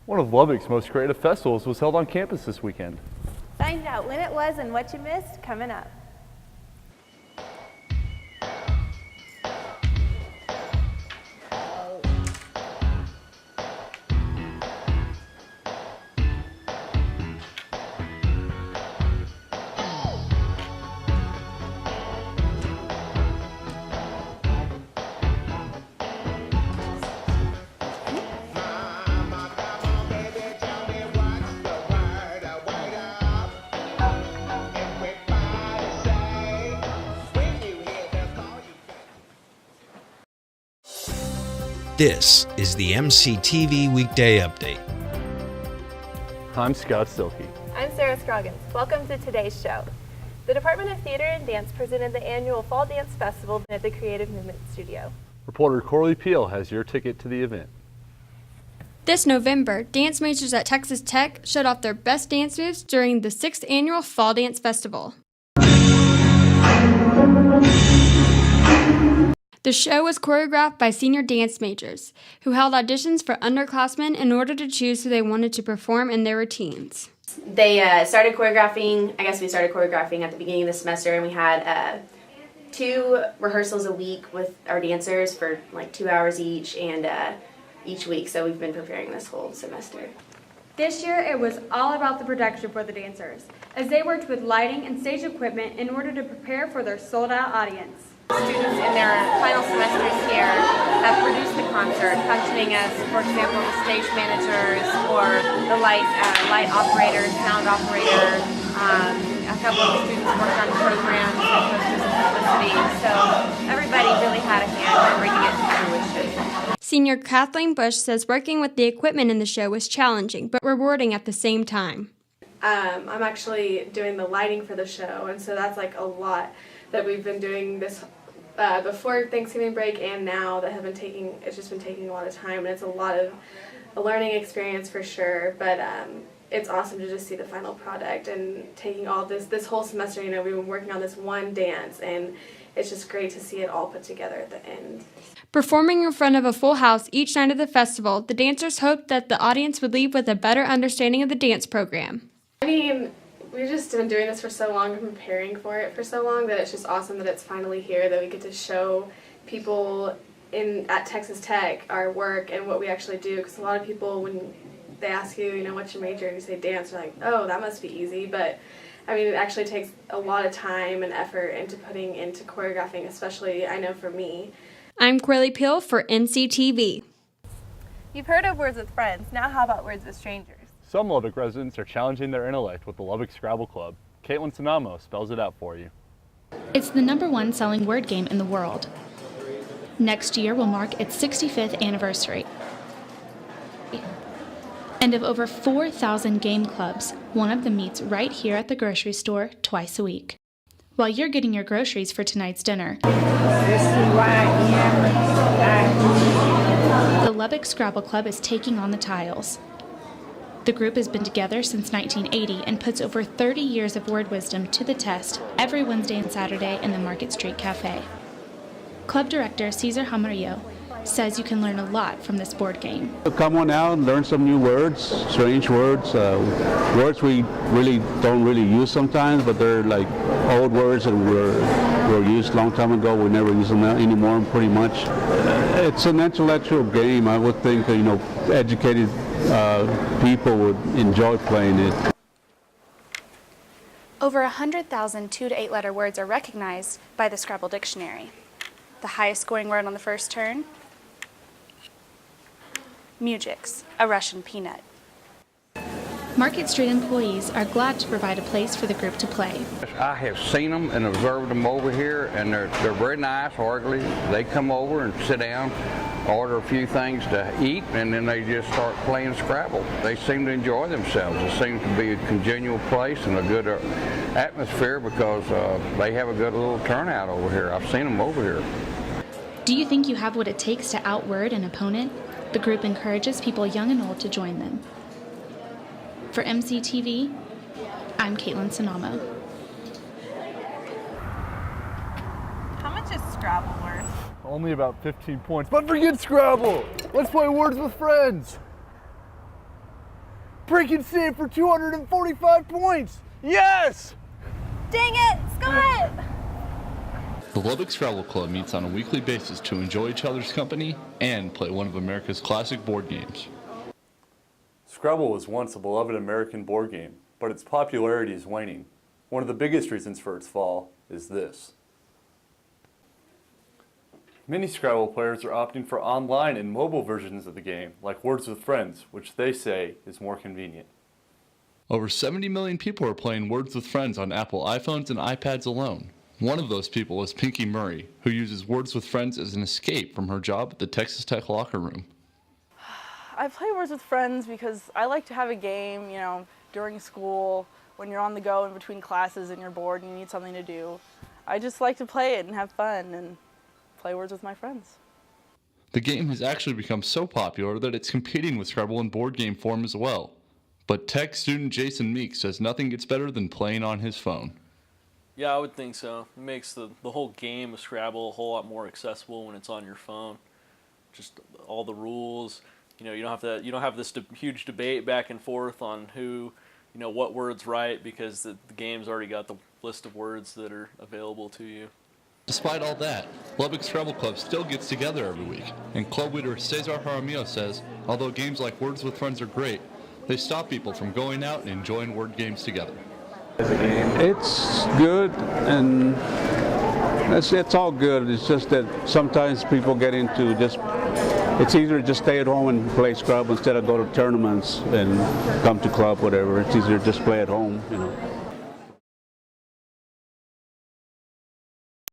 One of Lubbock's most creative festivals was held on campus this weekend. Find out when it was and what you missed coming up. This is the MCTV Weekday Update. I'm Scott Silkey. I'm Sarah Scroggins. Welcome to today's show. The Department of Theater and Dance presented the annual Fall Dance Festival at the Creative Movement Studio. Reporter Corley Peel has your ticket to the event. This November, dance majors at Texas Tech showed off their best dance moves during the 6th annual Fall Dance Festival. The show was choreographed by senior dance majors, who held auditions for underclassmen in order to choose who they wanted to perform in their routines. They started choreographing, we started choreographing at the beginning of the semester, and we had 2 rehearsals a week with our dancers for like 2 hours each, and each week, so we've been preparing this whole semester. This year, it was all about the production for the dancers, as they worked with lighting and stage equipment in order to prepare for their sold-out audience. Students in their final semesters here have produced the concert, functioning as, for example, the stage managers or the light operator, sound operator. A couple of the students worked on programs and posters and publicity, so everybody really had a hand in bringing it to fruition. Senior Kathleen Bush says working with the equipment in the show was challenging but rewarding at the same time. I'm actually doing the lighting for the show, and so that's like a lot that we've been doing this before Thanksgiving break and now that it's just been taking a lot of time, and it's a lot of a learning experience for sure, but it's awesome to just see the final product and taking all this whole semester, we've been working on this one dance, and it's just great to see it all put together at the end. Performing in front of a full house each night of the festival, the dancers hoped that the audience would leave with a better understanding of the dance program. We've just been doing this for so long and preparing for it for so long that it's just awesome that it's finally here, that we get to show people at Texas Tech our work and what we actually do, because a lot of people, when they ask you, what's your major, and you say dance, they're like, oh, that must be easy, but it actually takes a lot of time and effort into putting into choreographing, especially, I know, for me. I'm Corley Peel for MCTV. You've heard of Words with Friends. Now how about Words with Strangers? Some Lubbock residents are challenging their intellect with the Lubbock Scrabble Club. Caitlin Sanamo spells it out for you. It's the #1 selling word game in the world. Next year will mark its 65th anniversary. And of over 4,000 game clubs, one of them meets right here at the grocery store twice a week. While you're getting your groceries for tonight's dinner, the Lubbock Scrabble Club is taking on the tiles. The group has been together since 1980 and puts over 30 years of word wisdom to the test every Wednesday and Saturday in the Market Street Cafe. Club director Cesar Hamarillo says you can learn a lot from this board game. Come on out and learn some new words, strange words, words we don't use sometimes, but they're like old words that were used a long time ago. We never use them anymore, pretty much. It's an intellectual game. I would think educated people would enjoy playing it. Over 100,000 2- to 8-letter words are recognized by the Scrabble Dictionary. The highest scoring word on the first turn: Mujix, a Russian peanut. Market Street employees are glad to provide a place for the group to play. I have seen them and observed them over here, and they're very nice, orderly. They come over and sit down, order a few things to eat, and then they just start playing Scrabble. They seem to enjoy themselves. It seems to be a congenial place and a good atmosphere because they have a good little turnout over here. I've seen them over here. Do you think you have what it takes to outword an opponent? The group encourages people young and old to join them. For MCTV, I'm Caitlin Sanamo. How much is Scrabble worth? Only about 15 points, but forget Scrabble! Let's play Words with Friends! Breaking save for 245 points! Yes! Dang it, Scott! The Lubbock Scrabble Club meets on a weekly basis to enjoy each other's company and play one of America's classic board games. Scrabble was once a beloved American board game, but its popularity is waning. One of the biggest reasons for its fall is this. Many Scrabble players are opting for online and mobile versions of the game, like Words with Friends, which they say is more convenient. Over 70 million people are playing Words with Friends on Apple iPhones and iPads alone. One of those people is Pinky Murray, who uses Words with Friends as an escape from her job at the Texas Tech locker room. I play Words with Friends because I like to have a game, during school, when you're on the go in between classes and you're bored and you need something to do. I just like to play it and have fun and play Words with my friends. The game has actually become so popular that it's competing with Scrabble in board game form as well. But tech student Jason Meek says nothing gets better than playing on his phone. Yeah, I would think so. It makes the whole game of Scrabble a whole lot more accessible when it's on your phone. Just all the rules. You don't have this huge debate back and forth on who, what word's right, because the game's already got the list of words that are available to you. Despite all that, Lubbock Scrabble Club still gets together every week, and club leader Cesar Jaramillo says, although games like Words with Friends are great, they stop people from going out and enjoying word games together. It's good, and it's all good. It's just that sometimes people get into just, it's easier to just stay at home and play Scrabble instead of go to tournaments and come to club, whatever. It's easier to just play at home,